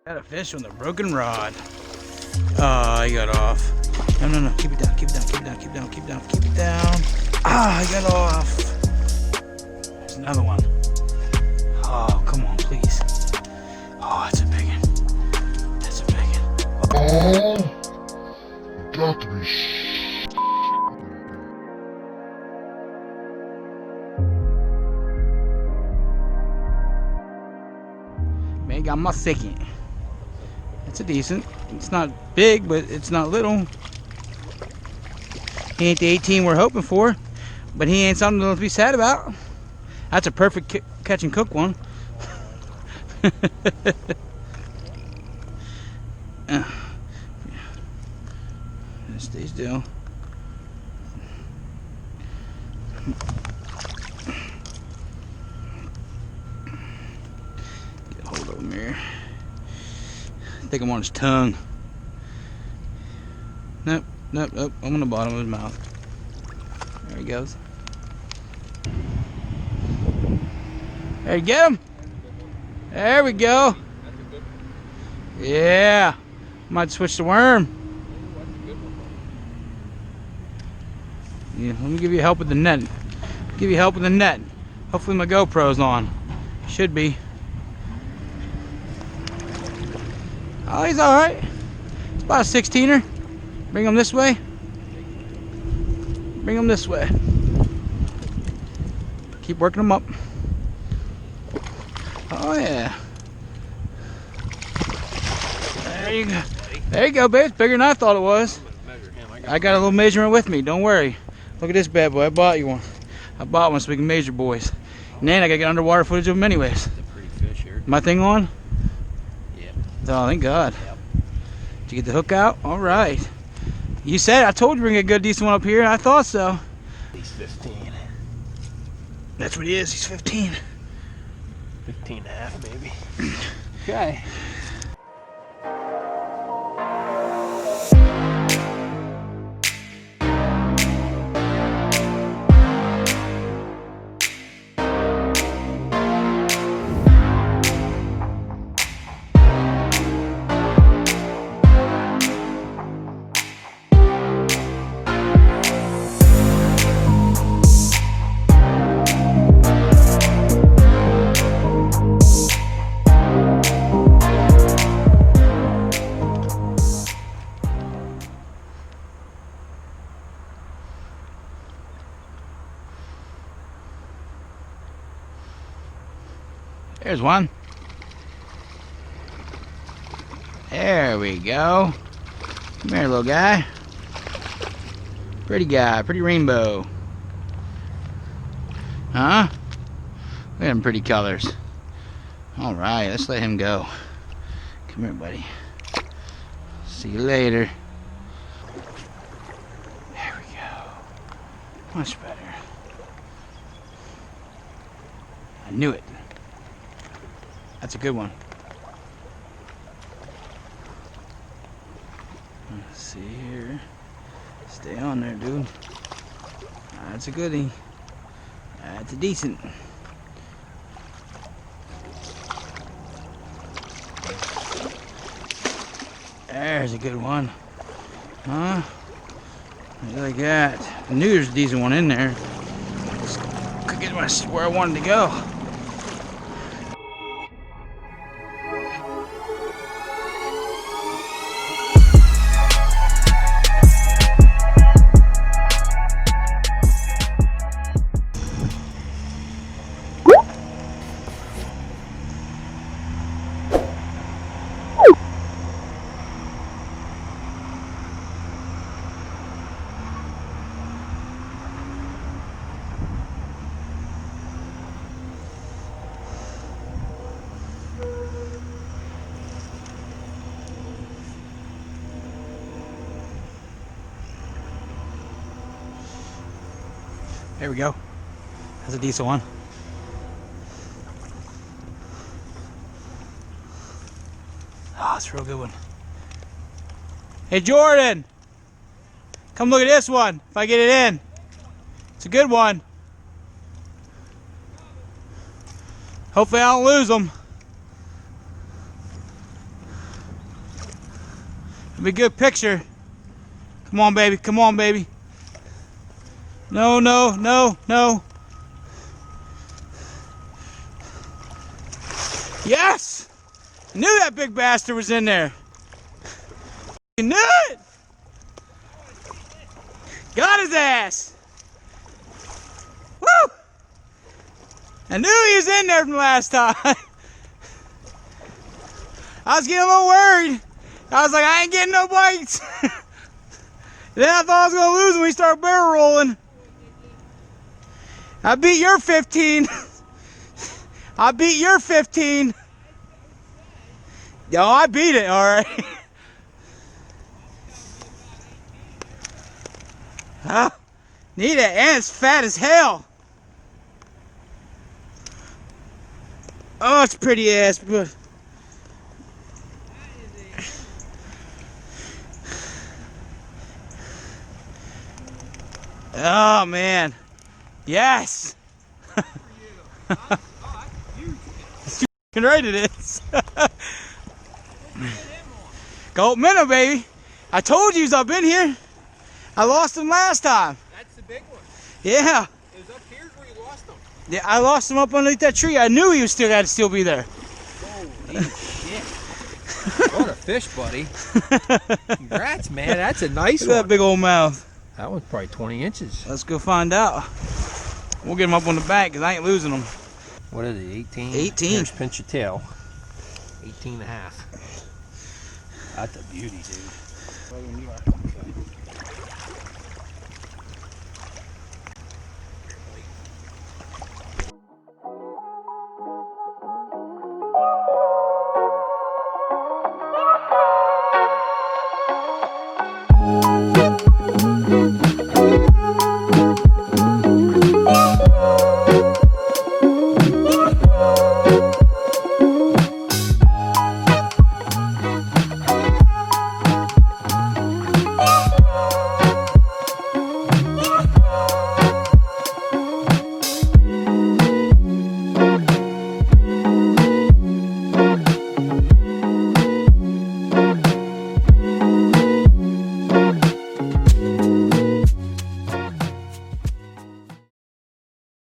Got a fish on the broken rod. Oh, he got off. No. Keep it down, keep it down, keep it down, keep it down, keep it down, keep it down. Ah, he got off. There's another one. Oh, come on, please. Oh, that's a big one. That's a big one. Oh, got to be Man, got my second. It's a decent. It's not big, but it's not little. He ain't the 18 we're hoping for, but he ain't something to be sad about. That's a perfect catch and cook one. Stay still. Get a hold of him here. I think I'm on his tongue. Nope. I'm on the bottom of his mouth. There he goes. There you get him. There we go. Yeah. Might switch to worm. Yeah, let me give you help with the net. Give you help with the net. Hopefully my GoPro's on. Should be. Oh, he's alright. It's about a 16er. Bring him this way. Bring him this way. Keep working him up. Oh yeah. There you go. There you go, babe. It's bigger than I thought it was. I got a little measurement with me. Don't worry. Look at this bad boy. I bought you one. I bought one so we can measure, boys. And then I gotta get underwater footage of them anyways. It's a pretty fish here. My thing on? Yeah. Oh, thank God. Yep. Did you get the hook out? All right. You said, I told you we're gonna get a good, decent one up here. I thought so. He's 15. That's what he is. He's 15. 15 and a half, maybe. Okay. There's one. There we go. Come here, little guy. Pretty guy, pretty rainbow. Huh? Look at them pretty colors. All right, let's let him go. Come here, buddy. See you later. There we go. Much better. I knew it. That's a good one. Let's see here. Stay on there, dude. That's a goodie. That's a decent. There's a good one. Huh? Like that. I knew there's a decent one in there. Just could get where I wanted to go. There we go. That's a decent one. Oh, that's a real good one. Hey, Jordan! Come look at this one, if I get it in. It's a good one. Hopefully I don't lose them. It'll be a good picture. Come on, baby. Come on, baby. No, no, no, no. Yes! I knew that big bastard was in there. You knew it! Got his ass! Woo! I knew he was in there from last time. I was getting a little worried. I was like, I ain't getting no bites. Then I thought I was going to lose when we started barrel rolling. I beat your 15. I beat your 15. Yo, I beat it, alright. Huh? Need it, and it's fat as hell. Oh, it's pretty ass, but oh man, yes. Right, it is. Gold minnow, baby. I told you I've been here. I lost him last time. That's the big one. Yeah. It was up here where you lost them. Yeah, I lost him up underneath that tree. I knew he was still got to still be there. Holy shit. What a fish, buddy. Congrats, man. That's a nice Look at that one. big old mouth. That one's probably 20 inches. Let's go find out. We'll get him up on the bank because I ain't losing him. What is it, 18? 18. Here's pinch your tail. 18 and a half. That's a beauty, dude.